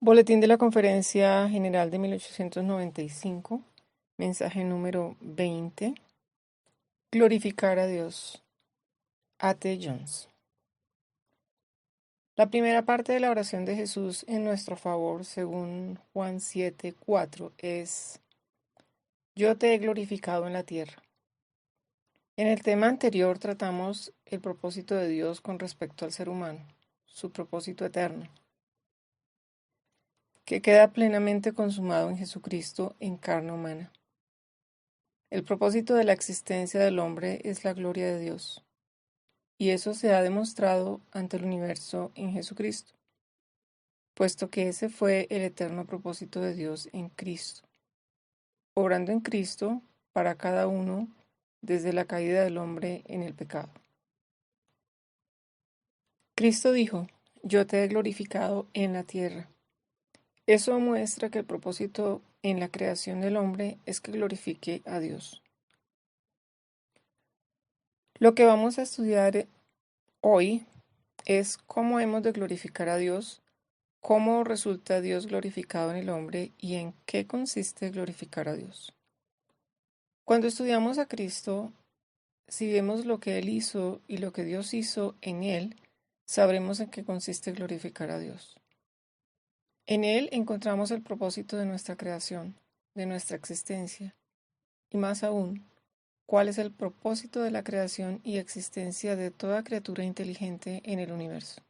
Boletín de la Conferencia General de 1895, mensaje número 20. Glorificar a Dios. A.T. Jones. La primera parte de la oración de Jesús en nuestro favor, según Juan 7:4, es: Yo te he glorificado en la tierra. En el tema anterior tratamos el propósito de Dios con respecto al ser humano, su propósito eterno, que queda plenamente consumado en Jesucristo en carne humana. El propósito de la existencia del hombre es la gloria de Dios, y eso se ha demostrado ante el universo en Jesucristo, puesto que ese fue el eterno propósito de Dios en Cristo, obrando en Cristo para cada uno desde la caída del hombre en el pecado. Cristo dijo: Yo te he glorificado en la tierra. Eso muestra que el propósito en la creación del hombre es que glorifique a Dios. Lo que vamos a estudiar hoy es cómo hemos de glorificar a Dios, cómo resulta Dios glorificado en el hombre y en qué consiste glorificar a Dios. Cuando estudiamos a Cristo, si vemos lo que Él hizo y lo que Dios hizo en Él, sabremos en qué consiste glorificar a Dios. En Él encontramos el propósito de nuestra creación, de nuestra existencia, y más aún, cuál es el propósito de la creación y existencia de toda criatura inteligente en el universo.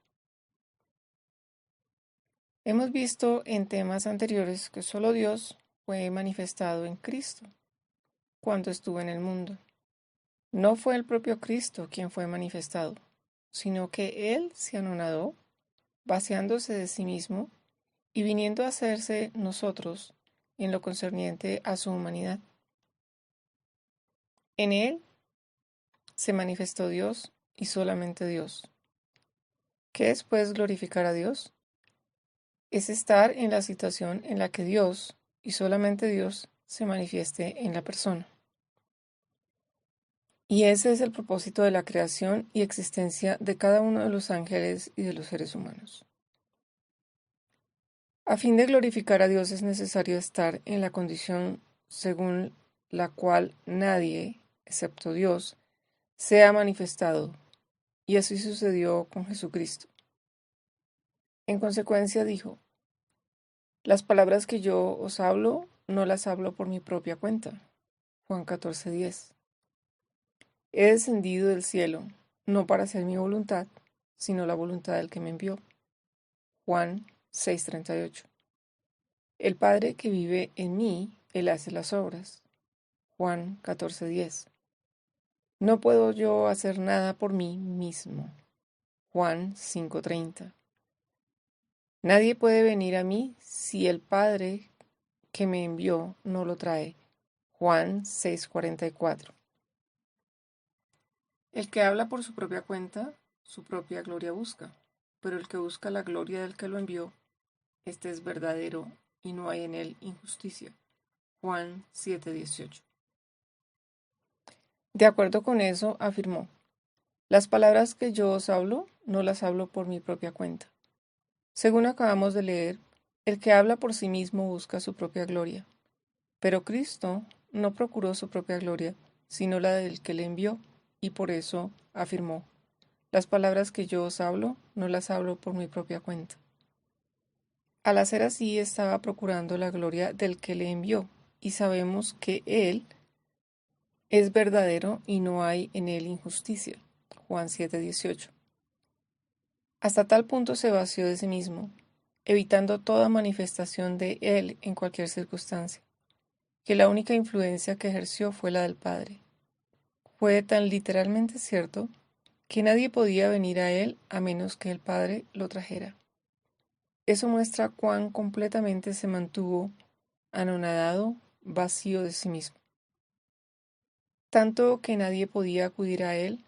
Hemos visto en temas anteriores que solo Dios fue manifestado en Cristo cuando estuvo en el mundo. No fue el propio Cristo quien fue manifestado, sino que Él se anonadó, vaciándose de sí mismo y viniendo a hacerse nosotros en lo concerniente a su humanidad. En Él se manifestó Dios y solamente Dios. ¿Qué es, pues, glorificar a Dios? Es estar en la situación en la que Dios, y solamente Dios, se manifieste en la persona. Y ese es el propósito de la creación y existencia de cada uno de los ángeles y de los seres humanos. A fin de glorificar a Dios es necesario estar en la condición según la cual nadie, excepto Dios, se ha manifestado, y así sucedió con Jesucristo. En consecuencia dijo: Las palabras que yo os hablo, no las hablo por mi propia cuenta. Juan 14:10. He descendido del cielo, no para hacer mi voluntad, sino la voluntad del que me envió. Juan 6:38. El Padre que vive en mí, Él hace las obras. Juan 14:10. No puedo yo hacer nada por mí mismo. Juan 5:30. Nadie puede venir a mí si el Padre que me envió no lo trae. Juan 6:44. El que habla por su propia cuenta, su propia gloria busca, pero el que busca la gloria del que lo envió, este es verdadero y no hay en él injusticia. Juan 7:18. De acuerdo con eso, afirmó: Las palabras que yo os hablo, no las hablo por mi propia cuenta. Según acabamos de leer, el que habla por sí mismo busca su propia gloria, pero Cristo no procuró su propia gloria, sino la del que le envió, y por eso afirmó: Las palabras que yo os hablo, no las hablo por mi propia cuenta. Al hacer así, estaba procurando la gloria del que le envió, y sabemos que Él es verdadero y no hay en Él injusticia. Juan 7:18. Hasta tal punto se vació de sí mismo, evitando toda manifestación de Él en cualquier circunstancia, que la única influencia que ejerció fue la del Padre. Fue tan literalmente cierto que nadie podía venir a Él a menos que el Padre lo trajera. Eso muestra cuán completamente se mantuvo anonadado, vacío de sí mismo. Tanto que nadie podía acudir a Él,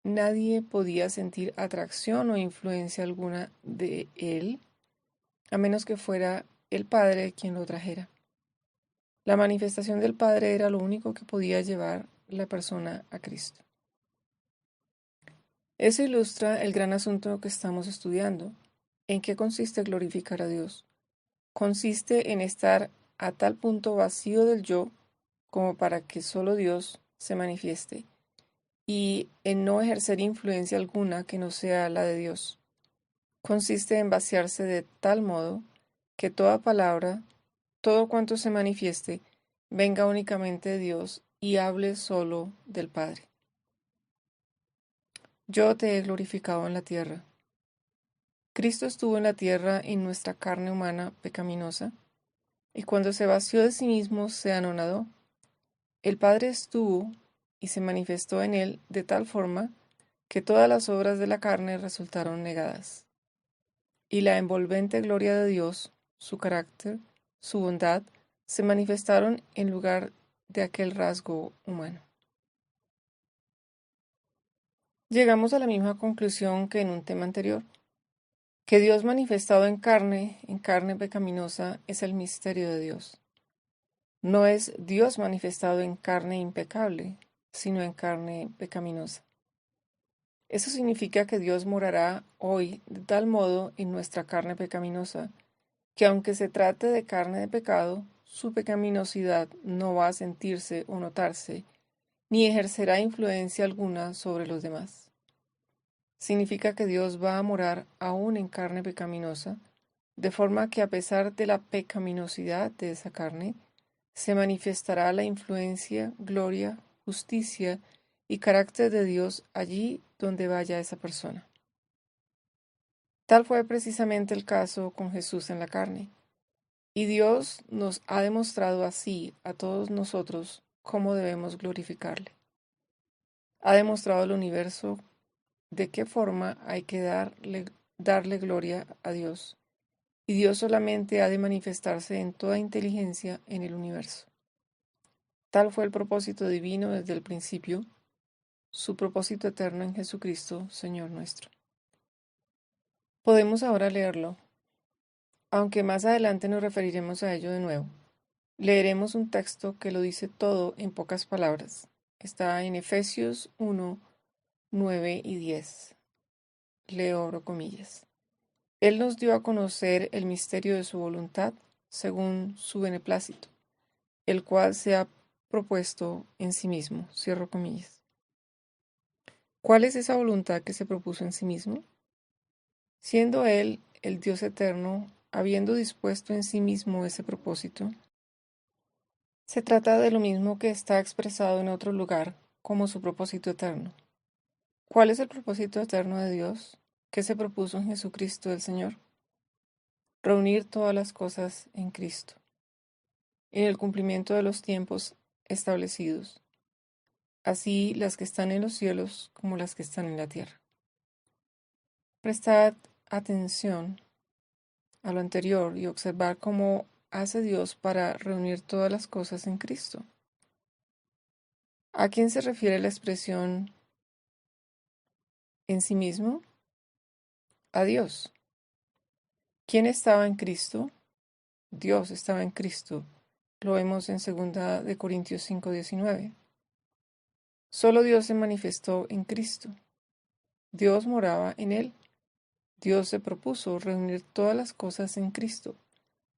nadie podía sentir atracción o influencia alguna de Él, a menos que fuera el Padre quien lo trajera. La manifestación del Padre era lo único que podía llevar la persona a Cristo. Eso ilustra el gran asunto que estamos estudiando: ¿en qué consiste glorificar a Dios? consiste en estar a tal punto vacío del yo como para que solo Dios se manifieste, y en no ejercer influencia alguna que no sea la de Dios. Consiste en vaciarse de tal modo que toda palabra, todo cuanto se manifieste, venga únicamente de Dios y hable solo del Padre. Yo te he glorificado en la tierra. Cristo estuvo en la tierra en nuestra carne humana pecaminosa, y cuando se vació de sí mismo se anonadó. El Padre estuvo y se manifestó en él de tal forma que todas las obras de la carne resultaron negadas. Y la envolvente gloria de Dios, su carácter, su bondad, se manifestaron en lugar de aquel rasgo humano. Llegamos a la misma conclusión que en un tema anterior, que Dios manifestado en carne pecaminosa, es el misterio de Dios. No es Dios manifestado en carne impecable, sino en carne pecaminosa. Eso significa que Dios morará hoy de tal modo en nuestra carne pecaminosa, que aunque se trate de carne de pecado, su pecaminosidad no va a sentirse o notarse, ni ejercerá influencia alguna sobre los demás. Significa que Dios va a morar aún en carne pecaminosa, de forma que a pesar de la pecaminosidad de esa carne, se manifestará la influencia, gloria, justicia y carácter de Dios allí donde vaya esa persona. Tal fue precisamente el caso con Jesús en la carne, y Dios nos ha demostrado así a todos nosotros cómo debemos glorificarle. Ha demostrado al universo de qué forma hay que darle gloria a Dios, y Dios solamente ha de manifestarse en toda inteligencia en el universo. Tal fue el propósito divino desde el principio, su propósito eterno en Jesucristo, Señor nuestro. Podemos ahora leerlo, aunque más adelante nos referiremos a ello de nuevo. Leeremos un texto que lo dice todo en pocas palabras. Está en Efesios 1, 9 y 10. Leo, abro comillas. Él nos dio a conocer el misterio de su voluntad, según su beneplácito, el cual se ha propuesto en sí mismo. Cierro comillas. ¿Cuál es esa voluntad que se propuso en sí mismo? Siendo Él el Dios eterno, habiendo dispuesto en sí mismo ese propósito, se trata de lo mismo que está expresado en otro lugar como su propósito eterno. ¿Cuál es el propósito eterno de Dios que se propuso en Jesucristo el Señor? Reunir todas las cosas en Cristo, en el cumplimiento de los tiempos establecidos, así las que están en los cielos como las que están en la tierra. Prestad atención a lo anterior y observar cómo hace Dios para reunir todas las cosas en Cristo. ¿A quién se refiere la expresión en sí mismo? A Dios. ¿Quién estaba en Cristo? Dios estaba en Cristo. Lo vemos en 2 de Corintios 5:19. Solo Dios se manifestó en Cristo. Dios moraba en él. Dios se propuso reunir todas las cosas en Cristo,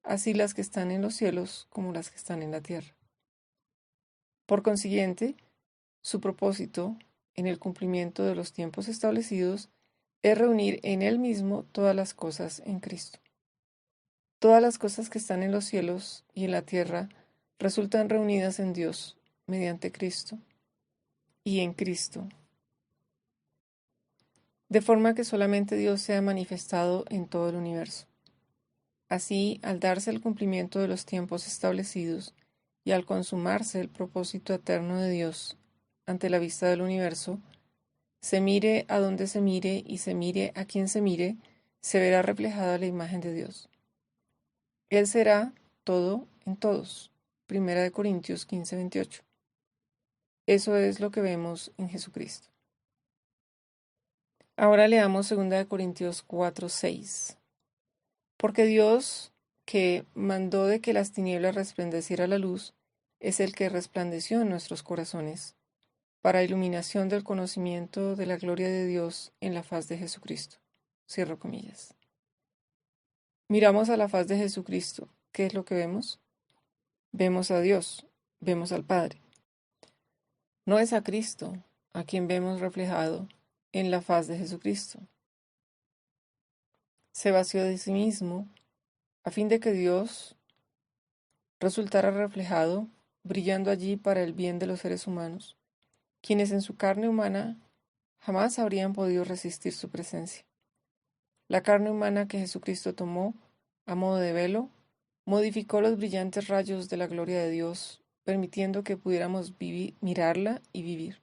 así las que están en los cielos como las que están en la tierra. Por consiguiente, su propósito, en el cumplimiento de los tiempos establecidos, es reunir en él mismo todas las cosas en Cristo. Todas las cosas que están en los cielos y en la tierra resultan reunidas en Dios mediante Cristo y en Cristo, de forma que solamente Dios sea manifestado en todo el universo. Así, al darse el cumplimiento de los tiempos establecidos y al consumarse el propósito eterno de Dios ante la vista del universo, se mire a donde se mire y se mire a quien se mire, se verá reflejada la imagen de Dios. Él será todo en todos. 1 Corintios 15:28. Eso es lo que vemos en Jesucristo. Ahora leamos 2 Corintios 4:6. Porque Dios, que mandó de que las tinieblas resplandeciera la luz, es el que resplandeció en nuestros corazones, para iluminación del conocimiento de la gloria de Dios en la faz de Jesucristo. Cierro comillas. Miramos a la faz de Jesucristo. ¿Qué es lo que vemos? Vemos a Dios, vemos al Padre. No es a Cristo a quien vemos reflejado en la faz de Jesucristo. Se vació de sí mismo a fin de que Dios resultara reflejado, brillando allí para el bien de los seres humanos, quienes en su carne humana jamás habrían podido resistir su presencia. La carne humana que Jesucristo tomó a modo de velo modificó los brillantes rayos de la gloria de Dios, permitiendo que pudiéramos mirarla y vivir.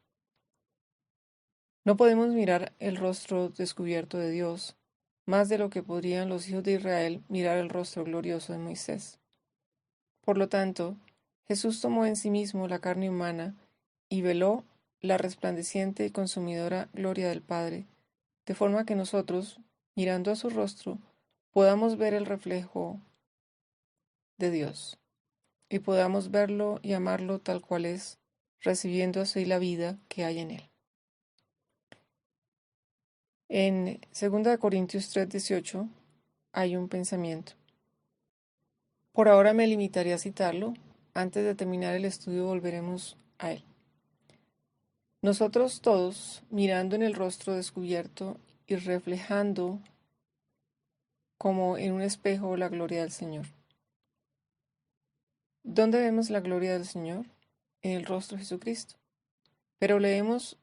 No podemos mirar el rostro descubierto de Dios más de lo que podrían los hijos de Israel mirar el rostro glorioso de Moisés. Por lo tanto, Jesús tomó en sí mismo la carne humana y veló la resplandeciente y consumidora gloria del Padre, de forma que nosotros, mirando a su rostro, podamos ver el reflejo de Dios y podamos verlo y amarlo tal cual es, recibiendo así la vida que hay en él. En 2 Corintios 3:18 hay un pensamiento. Por ahora me limitaré a citarlo. Antes de terminar el estudio volveremos a él. Nosotros todos, mirando en el rostro descubierto y reflejando como en un espejo la gloria del Señor. ¿Dónde vemos la gloria del Señor? En el rostro de Jesucristo. Pero leemos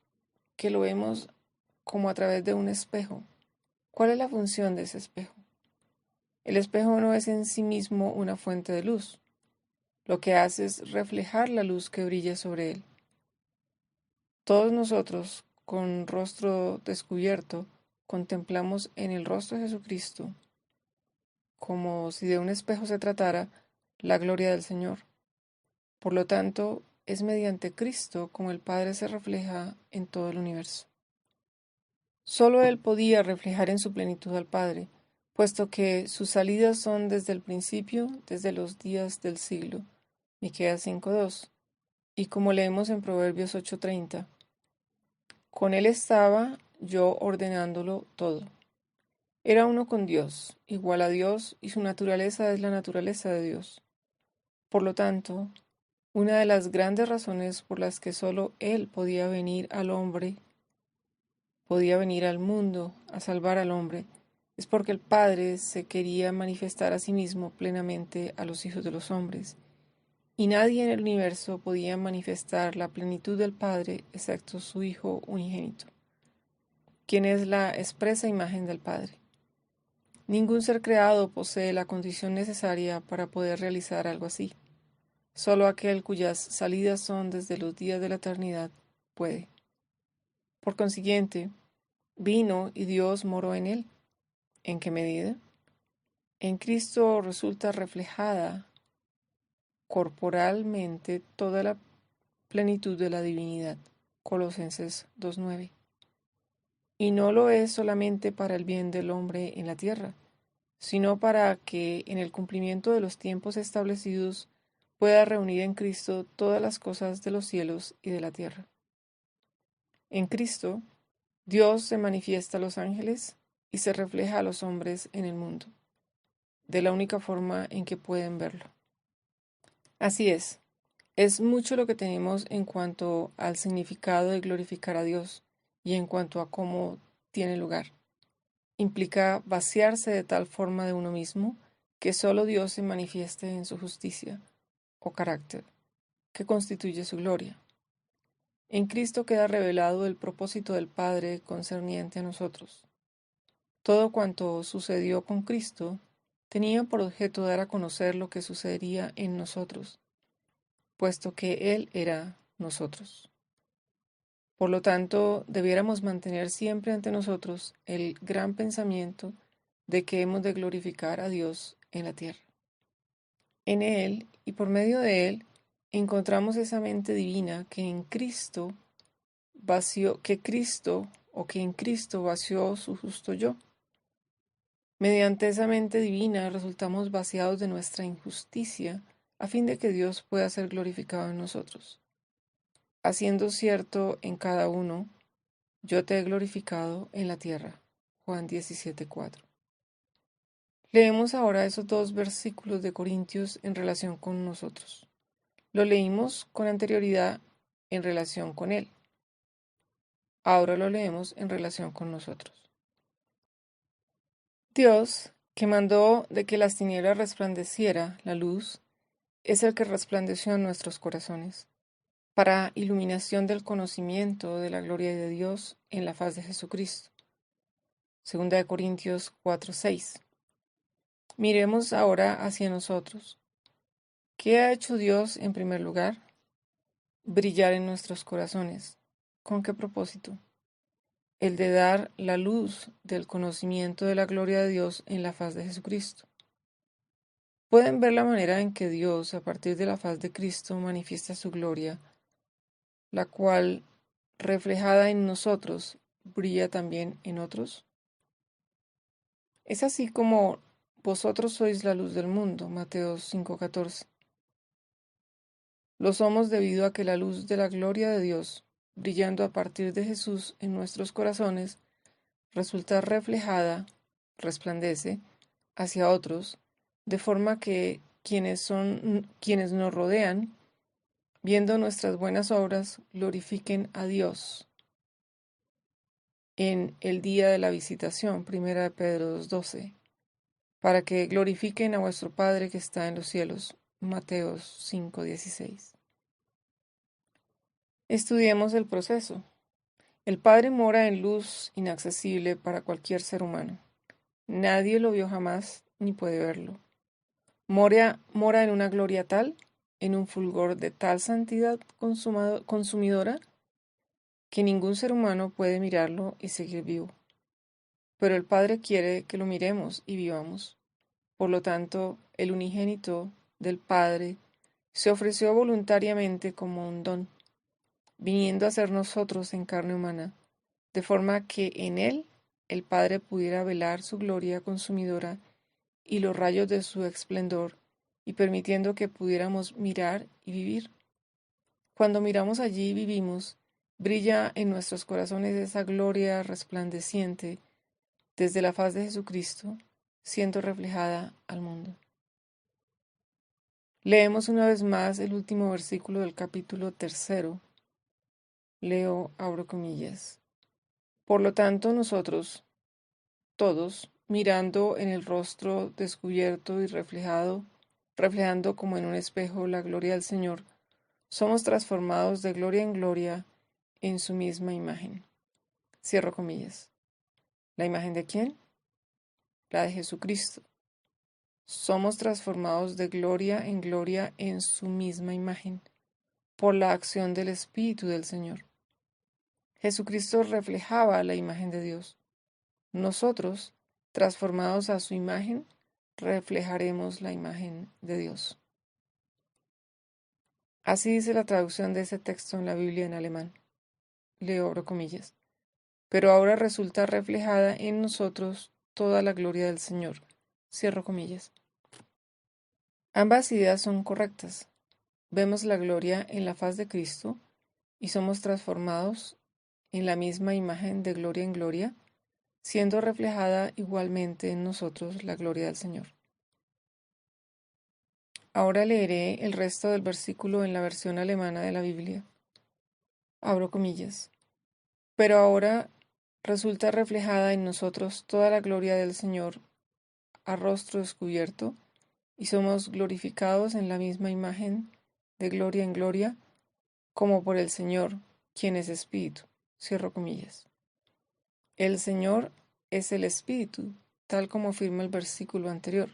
que lo vemos como a través de un espejo. ¿Cuál es la función de ese espejo? El espejo no es en sí mismo una fuente de luz. Lo que hace es reflejar la luz que brilla sobre él. Todos nosotros, con rostro descubierto, contemplamos en el rostro de Jesucristo, como si de un espejo se tratara, la gloria del Señor. Por lo tanto, es mediante Cristo como el Padre se refleja en todo el universo. Solo Él podía reflejar en su plenitud al Padre, puesto que sus salidas son desde el principio, desde los días del siglo. Miqueas 5:2. Y como leemos en Proverbios 8:30, con Él estaba yo ordenándolo todo. Era uno con Dios, igual a Dios, y su naturaleza es la naturaleza de Dios. Por lo tanto, una de las grandes razones por las que solo Él podía venir al mundo, a salvar al hombre, es porque el Padre se quería manifestar a sí mismo plenamente a los hijos de los hombres, y nadie en el universo podía manifestar la plenitud del Padre excepto su Hijo unigénito, quien es la expresa imagen del Padre. Ningún ser creado posee la condición necesaria para poder realizar algo así. Solo aquel cuyas salidas son desde los días de la eternidad puede. Por consiguiente, vino y Dios moró en él. ¿En qué medida? En Cristo resulta reflejada corporalmente toda la plenitud de la divinidad. Colosenses 2:9. Y no lo es solamente para el bien del hombre en la tierra, sino para que en el cumplimiento de los tiempos establecidos pueda reunir en Cristo todas las cosas de los cielos y de la tierra. En Cristo, Dios se manifiesta a los ángeles y se refleja a los hombres en el mundo, de la única forma en que pueden verlo. Así es mucho lo que tenemos en cuanto al significado de glorificar a Dios y en cuanto a cómo tiene lugar. Implica vaciarse de tal forma de uno mismo que solo Dios se manifieste en su justicia o carácter, que constituye su gloria. En Cristo queda revelado el propósito del Padre concerniente a nosotros. Todo cuanto sucedió con Cristo tenía por objeto dar a conocer lo que sucedería en nosotros, puesto que Él era nosotros. Por lo tanto, debiéramos mantener siempre ante nosotros el gran pensamiento de que hemos de glorificar a Dios en la tierra. En Él y por medio de Él encontramos esa mente divina que en Cristo vació su justo yo. Mediante esa mente divina resultamos vaciados de nuestra injusticia a fin de que Dios pueda ser glorificado en nosotros. Haciendo cierto en cada uno, yo te he glorificado en la tierra. Juan 17:4. Leemos ahora esos dos versículos de Corintios en relación con nosotros. Lo leímos con anterioridad en relación con Él. Ahora lo leemos en relación con nosotros. Dios, que mandó de que las tinieblas resplandeciera la luz, es el que resplandeció en nuestros corazones, para iluminación del conocimiento de la gloria de Dios en la faz de Jesucristo. 2 Corintios 4:6. Miremos ahora hacia nosotros. ¿Qué ha hecho Dios en primer lugar? Brillar en nuestros corazones. ¿Con qué propósito? El de dar la luz del conocimiento de la gloria de Dios en la faz de Jesucristo. Pueden ver la manera en que Dios, a partir de la faz de Cristo, manifiesta su gloria, la cual, reflejada en nosotros, brilla también en otros. Es así como vosotros sois la luz del mundo, Mateo 5:14. Lo somos debido a que la luz de la gloria de Dios, brillando a partir de Jesús en nuestros corazones, resulta reflejada, resplandece, hacia otros, de forma que quienes nos rodean, viendo nuestras buenas obras, glorifiquen a Dios. En el día de la visitación, 1 de Pedro 2:12, para que glorifiquen a vuestro Padre que está en los cielos, Mateo 5:16. Estudiemos el proceso. El Padre mora en luz inaccesible para cualquier ser humano. Nadie lo vio jamás ni puede verlo. Mora en una gloria tal, en un fulgor de tal santidad consumidora, que ningún ser humano puede mirarlo y seguir vivo. Pero el Padre quiere que lo miremos y vivamos. Por lo tanto, el unigénito del Padre se ofreció voluntariamente como un don, viniendo a ser nosotros en carne humana, de forma que en Él el Padre pudiera velar su gloria consumidora y los rayos de su esplendor, y permitiendo que pudiéramos mirar y vivir. Cuando miramos allí y vivimos, brilla en nuestros corazones esa gloria resplandeciente desde la faz de Jesucristo, siendo reflejada al mundo. Leemos una vez más el último versículo del capítulo 3. Leo, abro comillas. Por lo tanto, nosotros, todos, mirando en el rostro descubierto y reflejando como en un espejo la gloria del Señor, somos transformados de gloria en gloria en su misma imagen. Cierro comillas. ¿La imagen de quién? La de Jesucristo. Somos transformados de gloria en gloria en su misma imagen, por la acción del Espíritu del Señor. Jesucristo reflejaba la imagen de Dios. Nosotros, transformados a su imagen, reflejaremos la imagen de Dios. Así dice la traducción de ese texto en la Biblia en alemán. Leo, abro comillas. Pero ahora resulta reflejada en nosotros toda la gloria del Señor. Cierro comillas. Ambas ideas son correctas. Vemos la gloria en la faz de Cristo y somos transformados en la misma imagen de gloria en gloria, siendo reflejada igualmente en nosotros la gloria del Señor. Ahora leeré el resto del versículo en la versión alemana de la Biblia. Abro comillas. Pero ahora resulta reflejada en nosotros toda la gloria del Señor a rostro descubierto, y somos glorificados en la misma imagen de gloria en gloria, como por el Señor, quien es Espíritu. Cierro comillas. El Señor es el Espíritu, tal como afirma el versículo anterior.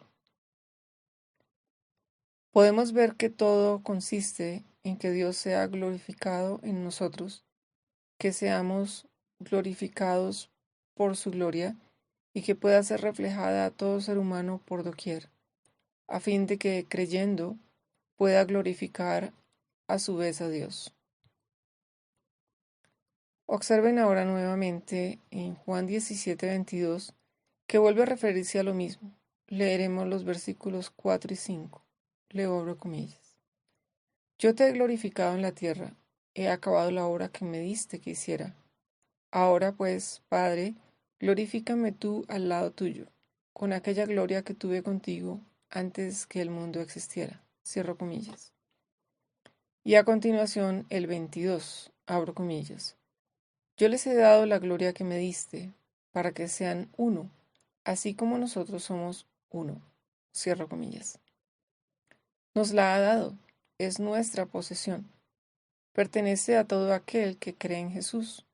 Podemos ver que todo consiste en que Dios sea glorificado en nosotros, que seamos glorificados por su gloria y que pueda ser reflejada a todo ser humano por doquier, a fin de que, creyendo, pueda glorificar a su vez a Dios. Observen ahora nuevamente en Juan 17:22, que vuelve a referirse a lo mismo. Leeremos los versículos 4 y 5. Leo, abro comillas. Yo te he glorificado en la tierra, he acabado la obra que me diste que hiciera. Ahora pues, Padre, glorifícame tú al lado tuyo. con aquella gloria que tuve contigo antes que el mundo existiera. Cierro comillas. Y a continuación el 22, abro comillas. Yo les he dado la gloria que me diste, para que sean uno, así como nosotros somos uno. Cierro comillas. Nos la ha dado, es nuestra posesión. Pertenece a todo aquel que cree en Jesús.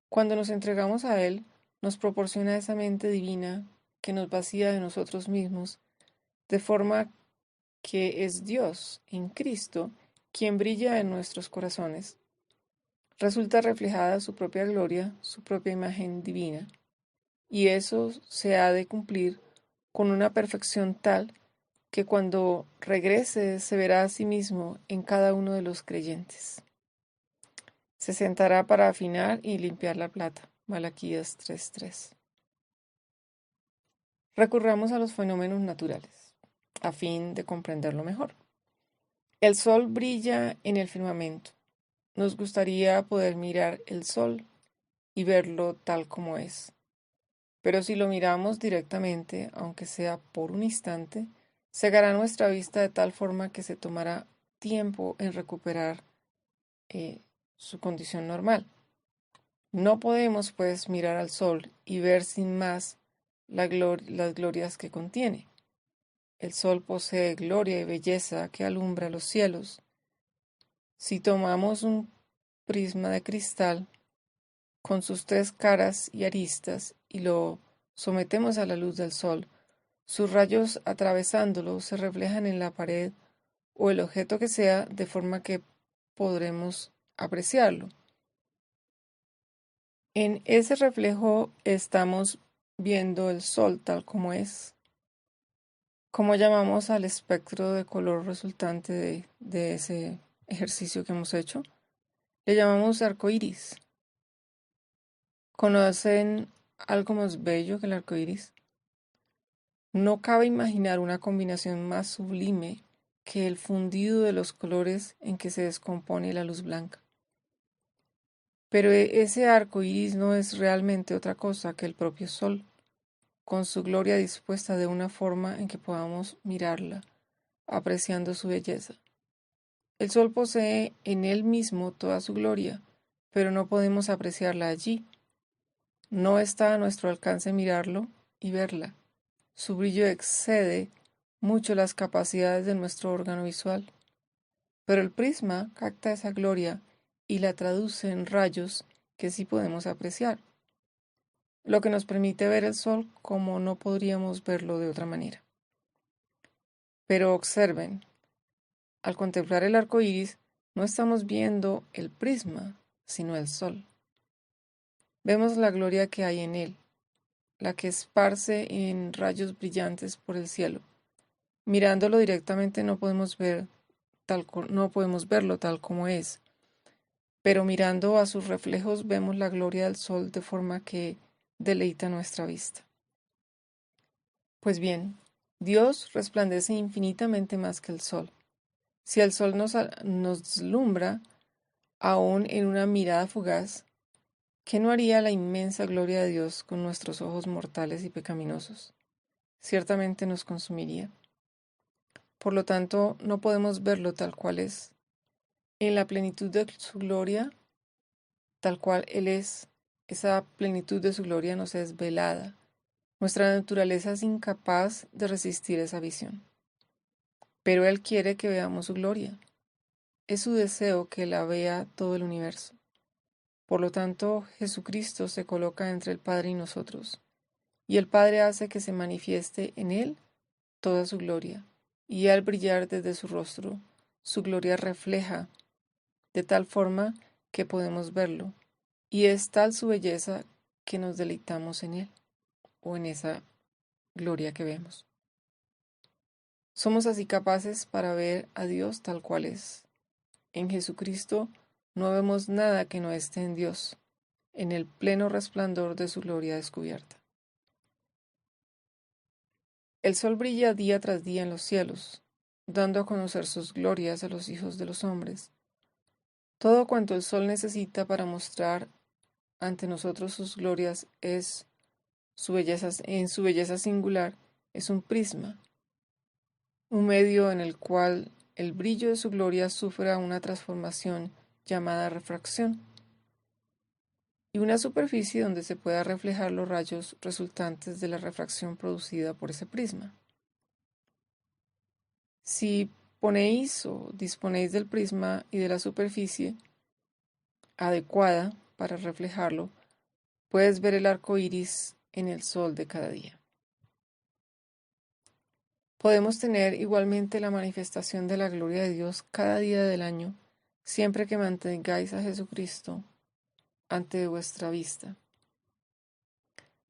Cuando nos entregamos a Él, nos proporciona esa mente divina que nos vacía de nosotros mismos, de forma que es Dios, en Cristo, quien brilla en nuestros corazones. Resulta reflejada su propia gloria, su propia imagen divina, y eso se ha de cumplir con una perfección tal que cuando regrese se verá a sí mismo en cada uno de los creyentes. Se sentará para afinar y limpiar la plata. Malaquías 3:3. Recurramos a los fenómenos naturales, a fin de comprenderlo mejor. El sol brilla en el firmamento. Nos gustaría poder mirar el sol y verlo tal como es. Pero si lo miramos directamente, aunque sea por un instante, cegará nuestra vista de tal forma que se tomará tiempo en recuperar su condición normal. No podemos, pues, mirar al sol y ver sin más las glorias que contiene. El sol posee gloria y belleza que alumbra los cielos. Si tomamos un prisma de cristal con sus tres caras y aristas y lo sometemos a la luz del sol, sus rayos atravesándolo se reflejan en la pared o el objeto que sea de forma que podremos apreciarlo. En ese reflejo estamos viendo el sol tal como es. ¿Cómo llamamos al espectro de color resultante de ese ejercicio que hemos hecho? Le llamamos arco iris. ¿Conocen algo más bello que el arco iris? No cabe imaginar una combinación más sublime que el fundido de los colores en que se descompone la luz blanca. Pero ese arco iris no es realmente otra cosa que el propio sol, con su gloria dispuesta de una forma en que podamos mirarla, apreciando su belleza. El sol posee en él mismo toda su gloria, pero no podemos apreciarla allí. No está a nuestro alcance mirarlo y verla. Su brillo excede mucho las capacidades de nuestro órgano visual. Pero el prisma capta esa gloria y la traduce en rayos que sí podemos apreciar, lo que nos permite ver el sol como no podríamos verlo de otra manera. Pero observen, al contemplar el arco iris, no estamos viendo el prisma, sino el sol. Vemos la gloria que hay en él, la que esparce en rayos brillantes por el cielo. Mirándolo directamente no podemos verlo tal como es, pero mirando a sus reflejos vemos la gloria del sol de forma que deleita nuestra vista. Pues bien, Dios resplandece infinitamente más que el sol. Si el sol nos deslumbra, aún en una mirada fugaz, ¿qué no haría la inmensa gloria de Dios con nuestros ojos mortales y pecaminosos? Ciertamente nos consumiría. Por lo tanto, no podemos verlo tal cual es. En la plenitud de su gloria, tal cual Él es, esa plenitud de su gloria nos es velada. Nuestra naturaleza es incapaz de resistir esa visión. Pero Él quiere que veamos su gloria. Es su deseo que la vea todo el universo. Por lo tanto, Jesucristo se coloca entre el Padre y nosotros, y el Padre hace que se manifieste en Él toda su gloria, y al brillar desde su rostro, su gloria refleja de tal forma que podemos verlo, y es tal su belleza que nos deleitamos en Él, o en esa gloria que vemos. Somos así capaces para ver a Dios tal cual es. En Jesucristo no vemos nada que no esté en Dios, en el pleno resplandor de su gloria descubierta. El sol brilla día tras día en los cielos, dando a conocer sus glorias a los hijos de los hombres. Todo cuanto el sol necesita para mostrar ante nosotros sus glorias es En su belleza singular, es un prisma, un medio en el cual el brillo de su gloria sufra una transformación llamada refracción, y una superficie donde se pueda reflejar los rayos resultantes de la refracción producida por ese prisma. Si ponéis o disponéis del prisma y de la superficie adecuada para reflejarlo, puedes ver el arco iris en el sol de cada día. Podemos tener igualmente la manifestación de la gloria de Dios cada día del año, siempre que mantengáis a Jesucristo ante vuestra vista,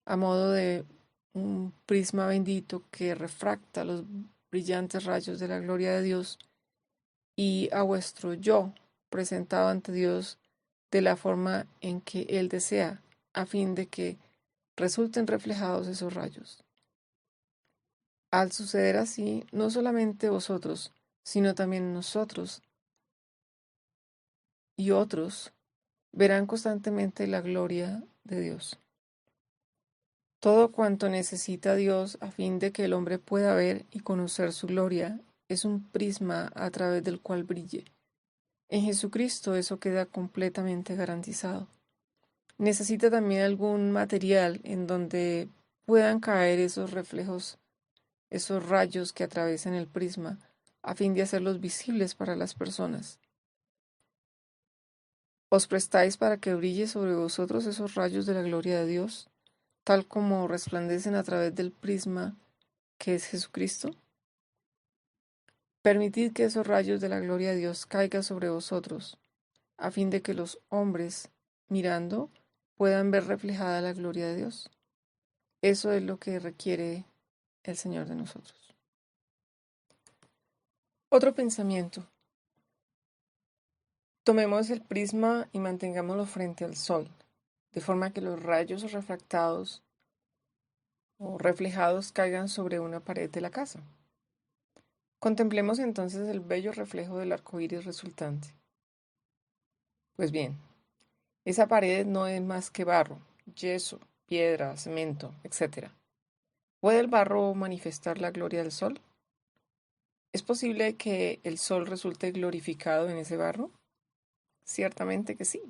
a modo de un prisma bendito que refracta los brillantes rayos de la gloria de Dios, y a vuestro yo presentado ante Dios de la forma en que Él desea, a fin de que resulten reflejados esos rayos. Al suceder así, no solamente vosotros, sino también nosotros y otros verán constantemente la gloria de Dios. Todo cuanto necesita Dios a fin de que el hombre pueda ver y conocer su gloria es un prisma a través del cual brille. En Jesucristo eso queda completamente garantizado. Necesita también algún material en donde puedan caer esos reflejos, esos rayos que atravesan el prisma, a fin de hacerlos visibles para las personas. ¿Os prestáis para que brille sobre vosotros esos rayos de la gloria de Dios, tal como resplandecen a través del prisma que es Jesucristo? Permitid que esos rayos de la gloria de Dios caigan sobre vosotros, a fin de que los hombres, mirando, puedan ver reflejada la gloria de Dios. Eso es lo que requiere el Señor de nosotros. Otro pensamiento. Tomemos el prisma y mantengámoslo frente al sol, de forma que los rayos refractados o reflejados caigan sobre una pared de la casa. Contemplemos entonces el bello reflejo del arco iris resultante. Pues bien, esa pared no es más que barro, yeso, piedra, cemento, etc. ¿Puede el barro manifestar la gloria del sol? ¿Es posible que el sol resulte glorificado en ese barro? Ciertamente que sí.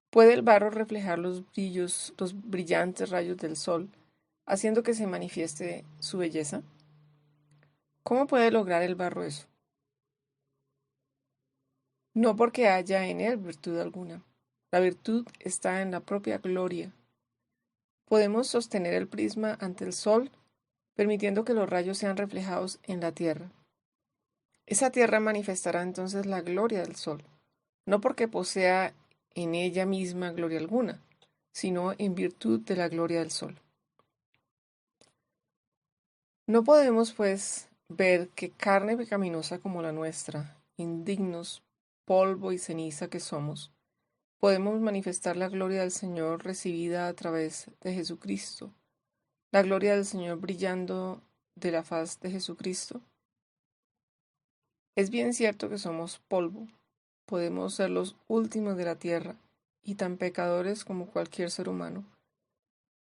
¿Puede el barro reflejar los brillantes rayos del sol, haciendo que se manifieste su belleza? ¿Cómo puede lograr el barro eso? No porque haya en él virtud alguna. La virtud está en la propia gloria. Podemos sostener el prisma ante el sol, permitiendo que los rayos sean reflejados en la tierra. Esa tierra manifestará entonces la gloria del sol, no porque posea en ella misma gloria alguna, sino en virtud de la gloria del sol. No podemos, pues, ver que carne pecaminosa como la nuestra, indignos, polvo y ceniza que somos, podemos manifestar la gloria del Señor recibida a través de Jesucristo, la gloria del Señor brillando de la faz de Jesucristo. Es bien cierto que somos polvo, podemos ser los últimos de la tierra y tan pecadores como cualquier ser humano,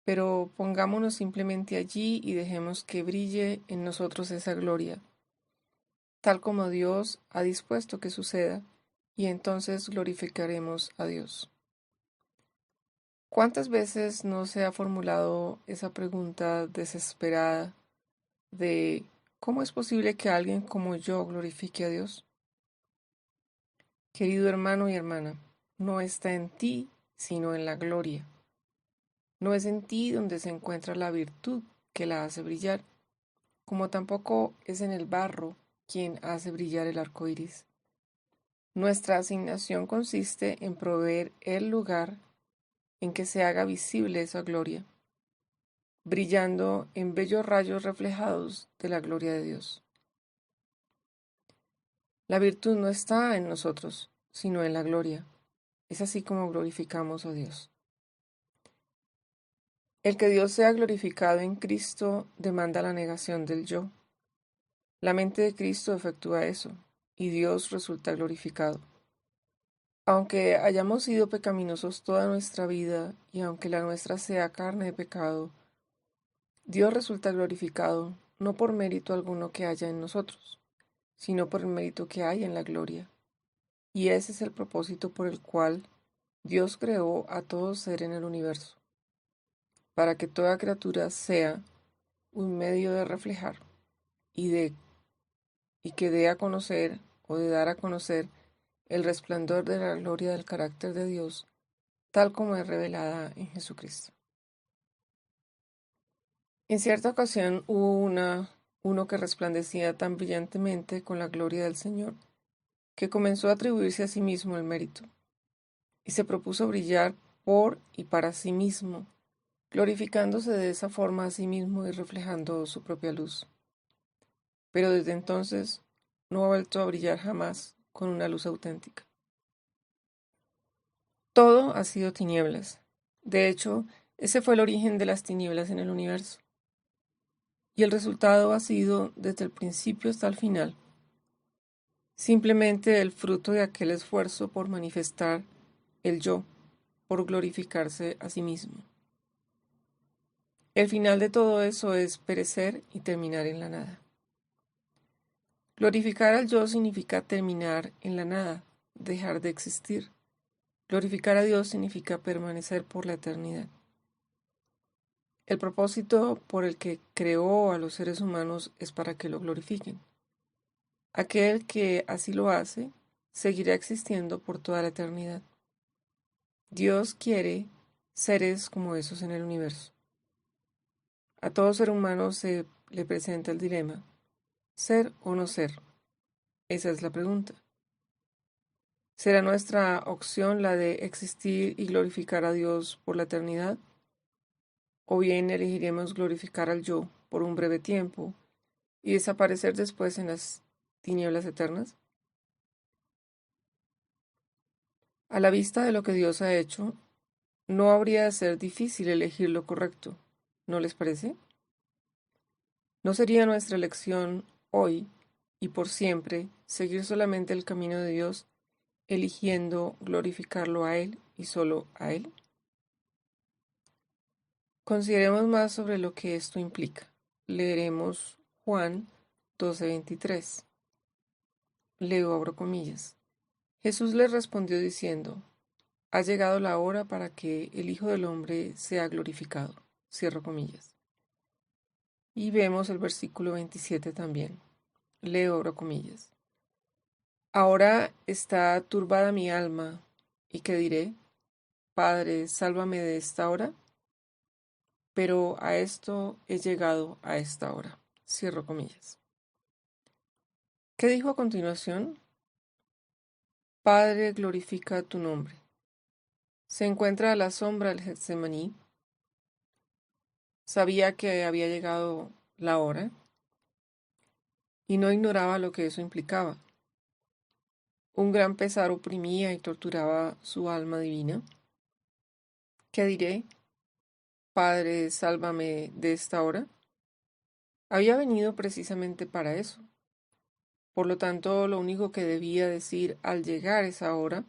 pero pongámonos simplemente allí y dejemos que brille en nosotros esa gloria, tal como Dios ha dispuesto que suceda, y entonces glorificaremos a Dios. ¿Cuántas veces no se ha formulado esa pregunta desesperada de ¿cómo es posible que alguien como yo glorifique a Dios? Querido hermano y hermana, no está en ti, sino en la gloria. No es en ti donde se encuentra la virtud que la hace brillar, como tampoco es en el barro quien hace brillar el arco iris. Nuestra asignación consiste en proveer el lugar en que se haga visible esa gloria, brillando en bellos rayos reflejados de la gloria de Dios. La virtud no está en nosotros, sino en la gloria. Es así como glorificamos a Dios. El que Dios sea glorificado en Cristo demanda la negación del yo. La mente de Cristo efectúa eso, y Dios resulta glorificado. Aunque hayamos sido pecaminosos toda nuestra vida y aunque la nuestra sea carne de pecado, Dios resulta glorificado no por mérito alguno que haya en nosotros, sino por el mérito que hay en la gloria. Y ese es el propósito por el cual Dios creó a todo ser en el universo, para que toda criatura sea un medio de reflejar y que dé a conocer o de dar a conocer el resplandor de la gloria del carácter de Dios, tal como es revelada en Jesucristo. En cierta ocasión hubo uno que resplandecía tan brillantemente con la gloria del Señor, que comenzó a atribuirse a sí mismo el mérito, y se propuso brillar por y para sí mismo, glorificándose de esa forma a sí mismo y reflejando su propia luz. Pero desde entonces no ha vuelto a brillar jamás con una luz auténtica. Todo ha sido tinieblas. De hecho, ese fue el origen de las tinieblas en el universo. Y el resultado ha sido, desde el principio hasta el final, simplemente el fruto de aquel esfuerzo por manifestar el yo, por glorificarse a sí mismo. El final de todo eso es perecer y terminar en la nada. Glorificar al yo significa terminar en la nada, dejar de existir. Glorificar a Dios significa permanecer por la eternidad. El propósito por el que creó a los seres humanos es para que lo glorifiquen. Aquel que así lo hace seguirá existiendo por toda la eternidad. Dios quiere seres como esos en el universo. A todo ser humano se le presenta el dilema: ¿ser o no ser? Esa es la pregunta. ¿Será nuestra opción la de existir y glorificar a Dios por la eternidad? ¿O bien elegiremos glorificar al yo por un breve tiempo y desaparecer después en las tinieblas eternas? A la vista de lo que Dios ha hecho, no habría de ser difícil elegir lo correcto, ¿no les parece? ¿No sería nuestra elección hoy y por siempre seguir solamente el camino de Dios, eligiendo glorificarlo a Él y solo a Él? Consideremos más sobre lo que esto implica. Leeremos Juan 12:23. Leo, abro comillas. Jesús les respondió diciendo: ha llegado la hora para que el Hijo del Hombre sea glorificado. Cierro comillas. Y vemos el versículo 27 también. Leo, abro comillas. Ahora está turbada mi alma, ¿y qué diré? Padre, sálvame de esta hora. Pero a esto he llegado a esta hora. Cierro comillas. ¿Qué dijo a continuación? Padre, glorifica tu nombre. Se encuentra a la sombra del Getsemaní. Sabía que había llegado la hora y no ignoraba lo que eso implicaba. Un gran pesar oprimía y torturaba su alma divina. ¿Qué diré? Padre, sálvame de esta hora. Había venido precisamente para eso. Por lo tanto, lo único que debía decir al llegar esa hora,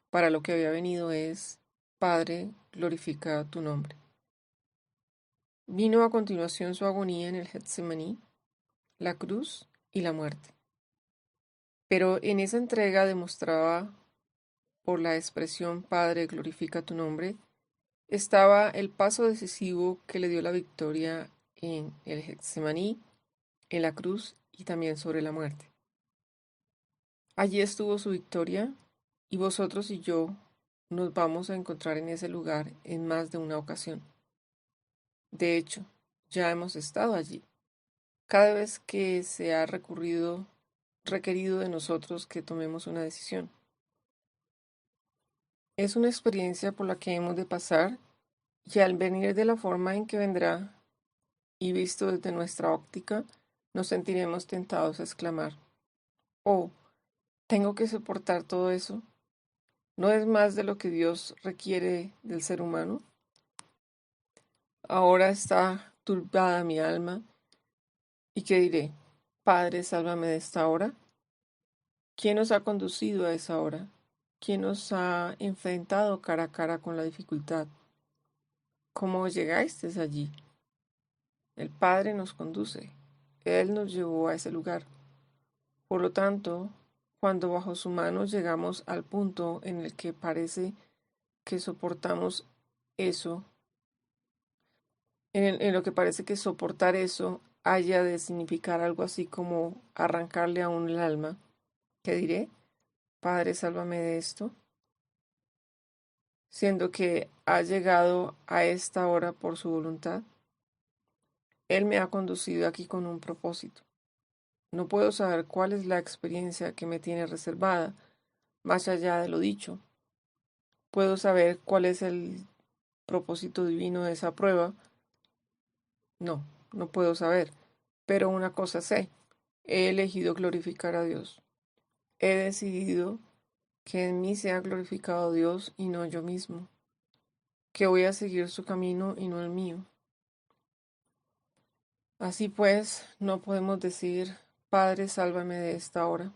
para lo que había venido es: Padre, glorifica tu nombre. Vino a continuación su agonía en el Getsemaní, la cruz y la muerte. Pero en esa entrega demostraba, por la expresión Padre, glorifica tu nombre, estaba el paso decisivo que le dio la victoria en el Getsemaní, en la cruz y también sobre la muerte. Allí estuvo su victoria y vosotros y yo nos vamos a encontrar en ese lugar en más de una ocasión. De hecho, ya hemos estado allí. Cada vez que se ha requerido de nosotros que tomemos una decisión. Es una experiencia por la que hemos de pasar y al venir de la forma en que vendrá y visto desde nuestra óptica, nos sentiremos tentados a exclamar: oh, ¿tengo que soportar todo eso? ¿No es más de lo que Dios requiere del ser humano? Ahora está turbada mi alma. ¿Y qué diré? Padre, sálvame de esta hora. ¿Quién nos ha conducido a esa hora? quien nos ha enfrentado cara a cara con la dificultad. ¿Cómo llegasteis allí? El Padre nos conduce. Él nos llevó a ese lugar. Por lo tanto, cuando bajo su mano llegamos al punto en el que parece que soportamos eso, en lo que parece que soportar eso haya de significar algo así como arrancarle a uno el alma, ¿qué diré? Padre, sálvame de esto, siendo que ha llegado a esta hora por su voluntad. Él me ha conducido aquí con un propósito. No puedo saber cuál es la experiencia que me tiene reservada, más allá de lo dicho. Puedo saber cuál es el propósito divino de esa prueba. No, no puedo saber. Pero una cosa sé, he elegido glorificar a Dios. He decidido que en mí sea glorificado Dios y no yo mismo, que voy a seguir su camino y no el mío. Así pues, no podemos decir, Padre, sálvame de esta hora.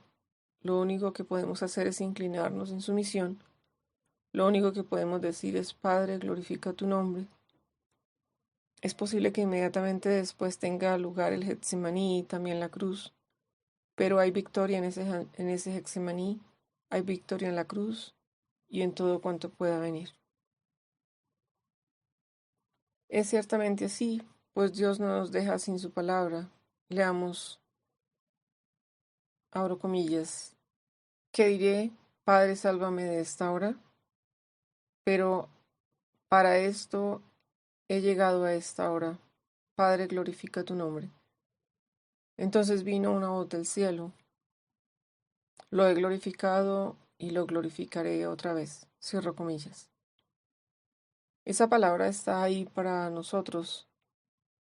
Lo único que podemos hacer es inclinarnos en sumisión. Lo único que podemos decir es, Padre, glorifica tu nombre. Es posible que inmediatamente después tenga lugar el Getsemaní y también la cruz, pero hay victoria en ese Getsemaní, hay victoria en la cruz y en todo cuanto pueda venir. Es ciertamente así, pues Dios no nos deja sin su palabra. Leamos, abro comillas, ¿qué diré? Padre, sálvame de esta hora. Pero para esto he llegado a esta hora. Padre, glorifica tu nombre. Entonces vino una voz del cielo. Lo he glorificado y lo glorificaré otra vez. Cierro comillas. Esa palabra está ahí para nosotros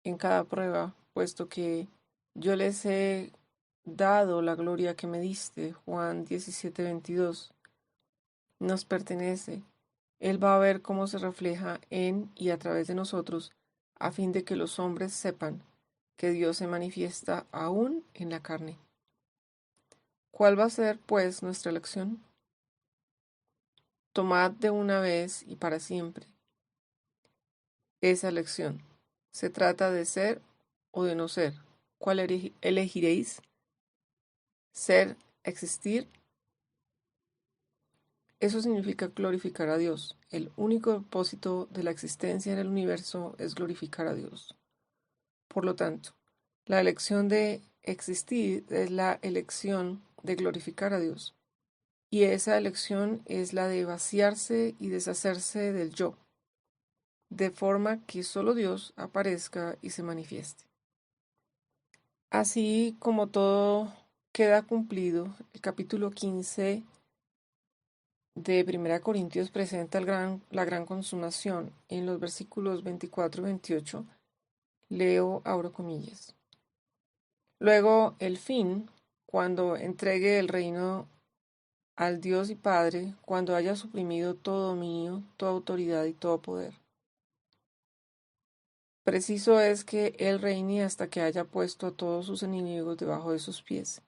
en cada prueba, puesto que yo les he dado la gloria que me diste. Juan 17:22. Nos pertenece. Él va a ver cómo se refleja en y a través de nosotros, a fin de que los hombres sepan que Dios se manifiesta aún en la carne. ¿Cuál va a ser, pues, nuestra elección? Tomad de una vez y para siempre esa elección. Se trata de ser o de no ser. ¿Cuál elegiréis? Ser, existir. Eso significa glorificar a Dios. El único propósito de la existencia en el universo es glorificar a Dios. Por lo tanto, la elección de existir es la elección de glorificar a Dios. Y esa elección es la de vaciarse y deshacerse del yo, de forma que solo Dios aparezca y se manifieste. Así como todo queda cumplido, el capítulo 15 de 1 Corintios presenta la gran consumación. En los versículos 24 y 28 leo, abro comillas. Luego el fin, cuando entregue el reino al Dios y Padre, cuando haya suprimido todo dominio, toda autoridad y todo poder. Preciso es que Él reine hasta que haya puesto a todos sus enemigos debajo de sus pies.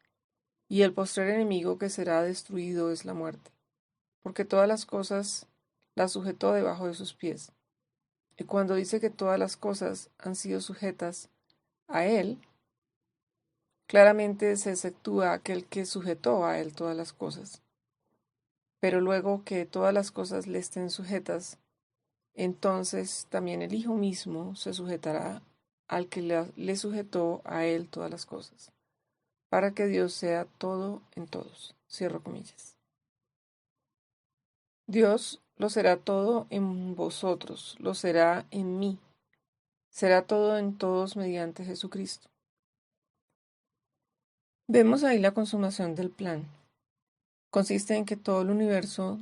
Y el postrer enemigo que será destruido es la muerte, porque todas las cosas las sujetó debajo de sus pies. Y cuando dice que todas las cosas han sido sujetas a Él, claramente se exceptúa aquel que sujetó a Él todas las cosas. Pero luego que todas las cosas le estén sujetas, entonces también el Hijo mismo se sujetará al que le sujetó a Él todas las cosas, para que Dios sea todo en todos. Cierro comillas. Dios lo será todo en vosotros, lo será en mí, será todo en todos mediante Jesucristo. Vemos ahí la consumación del plan. Consiste en que todo el universo,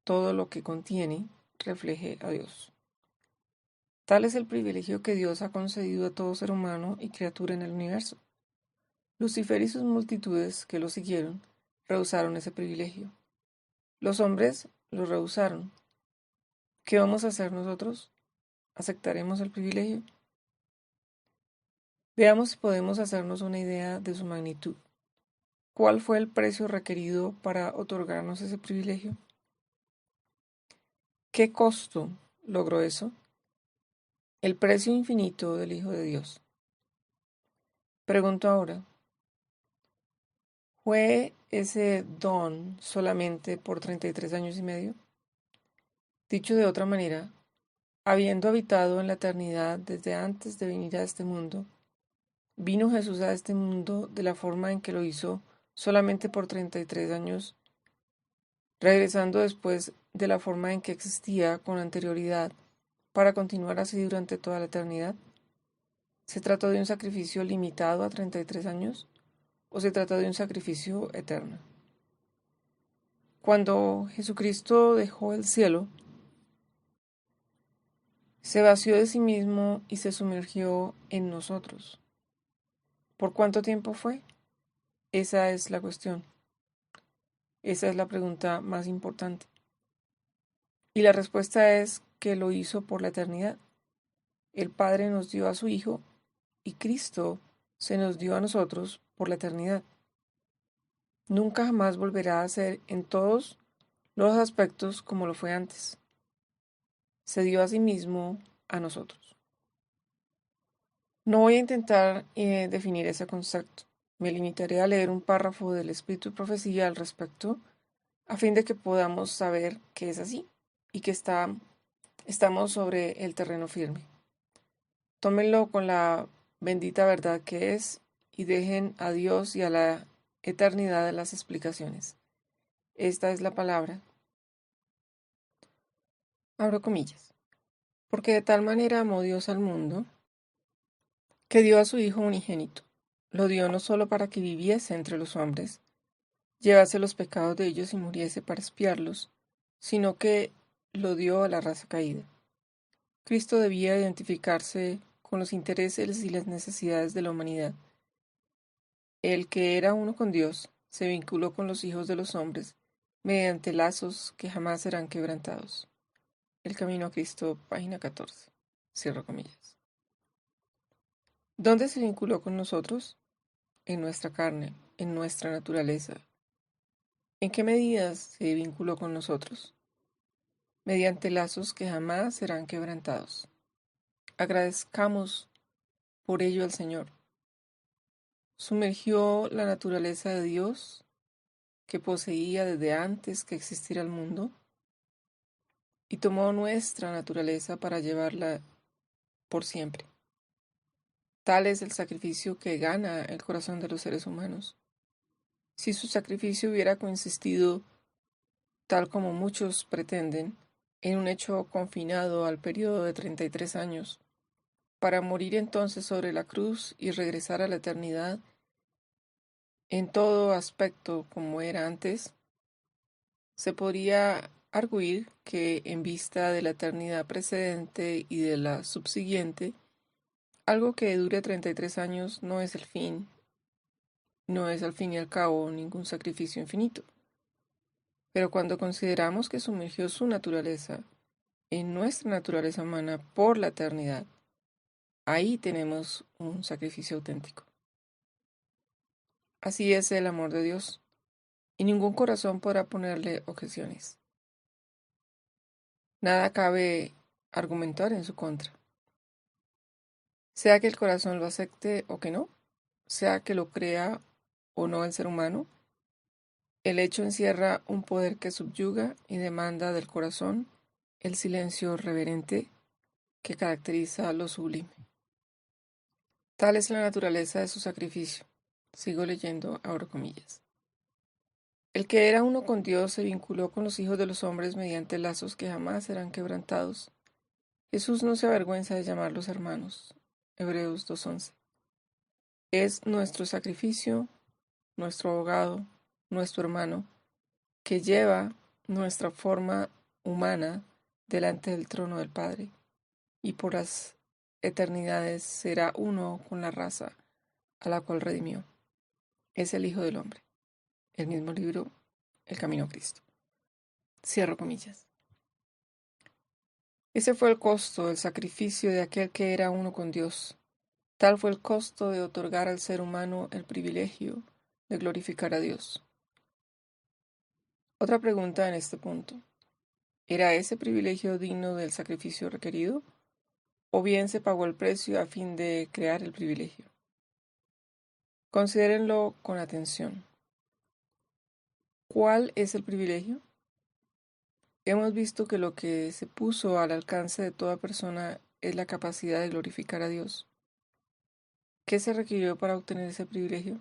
todo lo que contiene, refleje a Dios. Tal es el privilegio que Dios ha concedido a todo ser humano y criatura en el universo. Lucifer y sus multitudes que lo siguieron rehusaron ese privilegio. Los hombres lo rehusaron. ¿Qué vamos a hacer nosotros? ¿Aceptaremos el privilegio? Veamos si podemos hacernos una idea de su magnitud. ¿Cuál fue el precio requerido para otorgarnos ese privilegio? ¿Qué costo logró eso? El precio infinito del Hijo de Dios. Pregunto ahora, ¿fue ese don solamente por 33 años y medio? Dicho de otra manera, habiendo habitado en la eternidad desde antes de venir a este mundo, ¿vino Jesús a este mundo de la forma en que lo hizo solamente por 33 años, regresando después de la forma en que existía con anterioridad para continuar así durante toda la eternidad? ¿Se trató de un sacrificio limitado a 33 años o se trata de un sacrificio eterno? Cuando Jesucristo dejó el cielo, se vació de sí mismo y se sumergió en nosotros. ¿Por cuánto tiempo fue? Esa es la cuestión. Esa es la pregunta más importante. Y la respuesta es que lo hizo por la eternidad. El Padre nos dio a su Hijo y Cristo se nos dio a nosotros por la eternidad. Nunca jamás volverá a ser en todos los aspectos como lo fue antes. Se dio a sí mismo a nosotros. No voy a intentar definir ese concepto. Me limitaré a leer un párrafo del Espíritu y Profecía al respecto, a fin de que podamos saber que es así y que estamos sobre el terreno firme. Tómenlo con la bendita verdad que es y dejen a Dios y a la eternidad de las explicaciones. Esta es la palabra. Abro comillas. Porque de tal manera amó Dios al mundo, que dio a su Hijo unigénito. Lo dio no solo para que viviese entre los hombres, llevase los pecados de ellos y muriese para expiarlos, sino que lo dio a la raza caída. Cristo debía identificarse con los intereses y las necesidades de la humanidad. El que era uno con Dios se vinculó con los hijos de los hombres mediante lazos que jamás serán quebrantados. El camino a Cristo, página 14. Cierro comillas. ¿Dónde se vinculó con nosotros? En nuestra carne, en nuestra naturaleza. ¿En qué medidas se vinculó con nosotros? Mediante lazos que jamás serán quebrantados. Agradezcamos por ello al Señor. Sumergió la naturaleza de Dios que poseía desde antes que existiera el mundo y tomó nuestra naturaleza para llevarla por siempre. Tal es el sacrificio que gana el corazón de los seres humanos. Si su sacrificio hubiera consistido, tal como muchos pretenden, en un hecho confinado al periodo de 33 años, para morir entonces sobre la cruz y regresar a la eternidad en todo aspecto como era antes, se podría arguir que en vista de la eternidad precedente y de la subsiguiente, algo que dure 33 años no es el fin, no es al fin y al cabo ningún sacrificio infinito. Pero cuando consideramos que sumergió su naturaleza en nuestra naturaleza humana por la eternidad, ahí tenemos un sacrificio auténtico. Así es el amor de Dios, y ningún corazón podrá ponerle objeciones. Nada cabe argumentar en su contra. Sea que el corazón lo acepte o que no, sea que lo crea o no el ser humano, el hecho encierra un poder que subyuga y demanda del corazón el silencio reverente que caracteriza lo sublime. Tal es la naturaleza de su sacrificio. Sigo leyendo, abro comillas. El que era uno con Dios se vinculó con los hijos de los hombres mediante lazos que jamás serán quebrantados. Jesús no se avergüenza de llamarlos hermanos. Hebreos 2:11. Es nuestro sacrificio, nuestro abogado, nuestro hermano, que lleva nuestra forma humana delante del trono del Padre, y por las eternidades será uno con la raza a la cual redimió. Es el Hijo del Hombre. El mismo libro, El Camino a Cristo. Cierro comillas. Ese fue el costo, el sacrificio de aquel que era uno con Dios. Tal fue el costo de otorgar al ser humano el privilegio de glorificar a Dios. Otra pregunta en este punto. ¿Era ese privilegio digno del sacrificio requerido? ¿O bien se pagó el precio a fin de crear el privilegio? Considérenlo con atención. ¿Cuál es el privilegio? Hemos visto que lo que se puso al alcance de toda persona es la capacidad de glorificar a Dios. ¿Qué se requirió para obtener ese privilegio?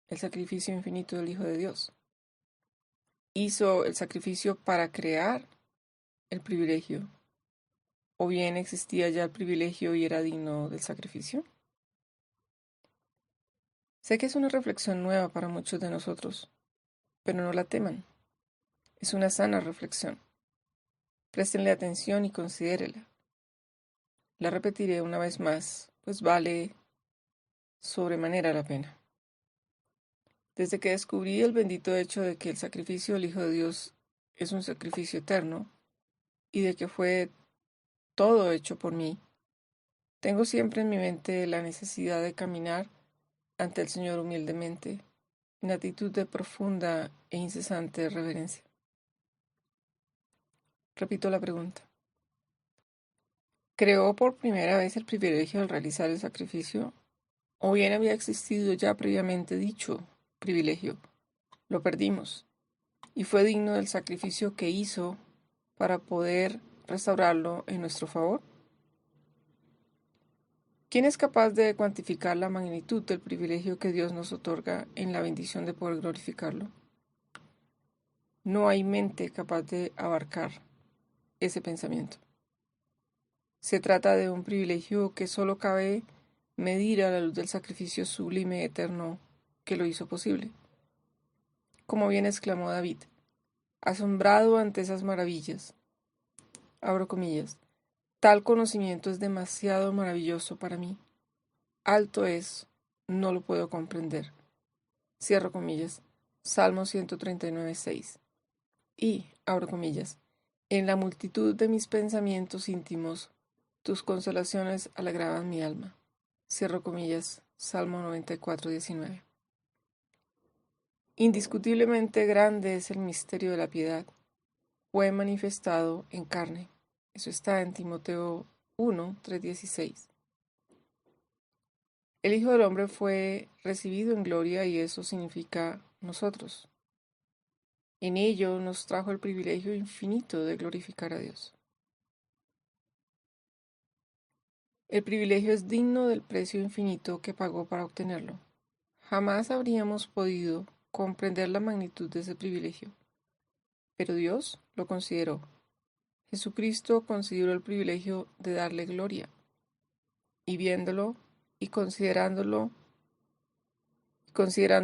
El sacrificio infinito del Hijo de Dios. ¿Hizo el sacrificio para crear el privilegio? ¿O bien existía ya el privilegio y era digno del sacrificio? Sé que es una reflexión nueva para muchos de nosotros, pero no la teman. Es una sana reflexión. Préstenle atención y considérela. La repetiré una vez más, pues vale sobremanera la pena. Desde que descubrí el bendito hecho de que el sacrificio del Hijo de Dios es un sacrificio eterno y de que fue todo hecho por mí, tengo siempre en mi mente la necesidad de caminar ante el Señor humildemente, en actitud de profunda e incesante reverencia. Repito la pregunta. ¿Creó por primera vez el privilegio de realizar el sacrificio? ¿O bien había existido ya previamente dicho privilegio? Lo perdimos, y fue digno del sacrificio que hizo para poder restaurarlo en nuestro favor. ¿Quién es capaz de cuantificar la magnitud del privilegio que Dios nos otorga en la bendición de poder glorificarlo? No hay mente capaz de abarcar ese pensamiento. Se trata de un privilegio que solo cabe medir a la luz del sacrificio sublime eterno que lo hizo posible. Como bien exclamó David, asombrado ante esas maravillas, abro comillas, tal conocimiento es demasiado maravilloso para mí. Alto es, no lo puedo comprender. Cierro comillas. Salmo 139:6. Y, abro comillas, en la multitud de mis pensamientos íntimos, tus consolaciones alegraban mi alma. Cierro comillas. Salmo 94:19. Indiscutiblemente grande es el misterio de la piedad. Fue manifestado en carne. Eso está en Timoteo 1:3-16. El Hijo del Hombre fue recibido en gloria y eso significa nosotros. En ello nos trajo el privilegio infinito de glorificar a Dios. El privilegio es digno del precio infinito que pagó para obtenerlo. Jamás habríamos podido comprender la magnitud de ese privilegio, pero Dios lo consideró. Jesucristo consideró el privilegio de darle gloria, y viéndolo y considerando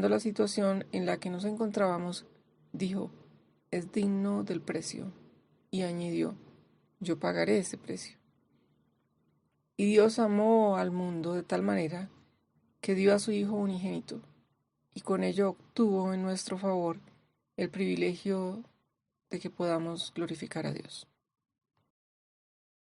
la situación en la que nos encontrábamos, dijo, es digno del precio, y añadió, yo pagaré ese precio. Y Dios amó al mundo de tal manera que dio a su Hijo unigénito, y con ello obtuvo en nuestro favor el privilegio de que podamos glorificar a Dios.